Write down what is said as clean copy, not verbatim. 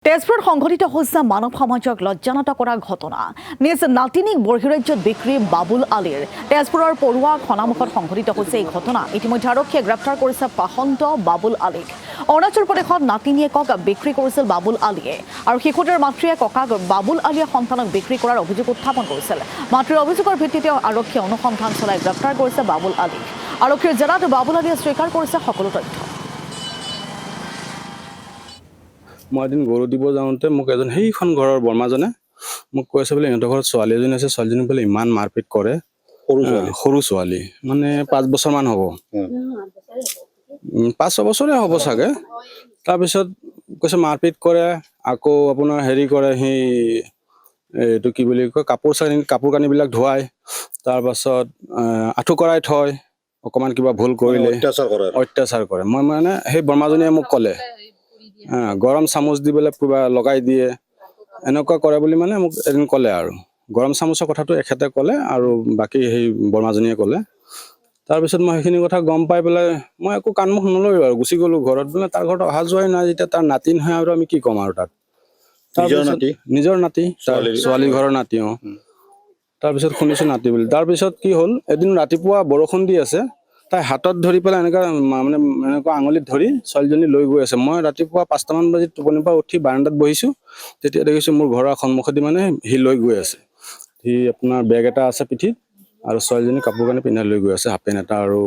তেজপুৰত সংঘটিত হৈছে মানৱ সমাজক লজ্জানত কৰা ঘটনা। নিজ নাতিনীক বৰ্হিৰাজ্যত বিক্ৰী বাবুল আলীৰ তেজপুৰৰ পৰুৱা খনামুখত সংঘটিত হৈছে এই ঘটনা। ইতিমধ্যে আৰক্ষীয়ে গ্ৰেপ্তাৰ কৰিছে পাহন্ত বাবুল আলীক। অৰুণাচল প্ৰদেশত নাতিনীয়েকক বিক্ৰী কৰিছিল বাবুল আলীয়ে আৰু শিশুটিৰ মাতৃয়ে ককাক বাবুল আলীয়ে সন্তানক বিক্ৰী কৰাৰ অভিযোগ উত্থাপন কৰিছিল। মাতৃৰ অভিযোগৰ ভিত্তিতে আৰক্ষীয়ে অনুসন্ধান চলাই গ্ৰেপ্তাৰ কৰিছে বাবুল আলীক। আৰক্ষীৰ জেৰাত বাবুল আলীয়ে স্বীকাৰ কৰিছে সকলো তথ্য। মই এদিন গৰু দিব যাওঁতে মোক এজন সেইখন ঘৰৰ বৰ্মাজনে মোক কৈছে বোলে ইহঁতৰ ঘৰত ছোৱালী এজনী আছে, ছোৱালীজনী বোলে ইমান মাৰপিট কৰে। সৰু ছোৱালী মানে 5 বছৰমান হ'ব, 5-6 বছৰে হ'ব চাগে। তাৰপিছত কৈছে মাৰপিট কৰে, আকৌ আপোনাৰ হেৰি কৰে, সেই এইটো কি বুলি কয়, কাপোৰ কানিবিলাক ধুৱায়, তাৰপাছত আঁঠু কৰাই থয়, অকণমান কিবা ভুল কৰিলে অত্যাচাৰ কৰে। মই মানে সেই বৰ্মাজনীয়ে মোক ক'লে গৰম চামুচ দি পেলাই কিবা লগাই দিয়ে, এনেকুৱা কৰে বুলি মানে মোক এদিন ক'লে। আৰু গৰম চামুচৰ কথাটো এখেতে ক'লে আৰু বাকী সেই বৰ্মাজনীয়ে ক'লে। তাৰপিছত মই সেইখিনি কথা গম পাই পেলাই মই একো কাণমুখ নল'লো আৰু গুচি গ'লোঁ ঘৰত। বোলে তাৰ ঘৰত অহা যোৱাই নাই যেতিয়া, তাৰ নাতি নহয় আৰু আমি কি ক'ম আৰু তাত। নিজৰ নাতি, ছোৱালী ঘৰৰ নাতি। তাৰপিছত শুনিছোঁ নাতি বুলি। তাৰপিছত কি হ'ল, এদিন ৰাতিপুৱা বৰষুণ দি আছে, তাই হাতত ধৰি পেলাই এনেকুৱা আঙুলিত ধৰি ছোৱালীজনী লৈ গৈ আছে। মই ৰাতিপুৱা 5টামান বজাত টোপনিৰ পৰা উঠি বাৰান্দাত বহিছোঁ, তেতিয়া দেখিছোঁ মোৰ ঘৰৰ সন্মুখেদি মানে সি লৈ গৈ আছে। সি আপোনাৰ বেগ এটা আছে পিঠিত আৰু ছোৱালীজনী কাপোৰ কানি পিন্ধাই লৈ গৈ আছে, হাফ পেণ্ট এটা আৰু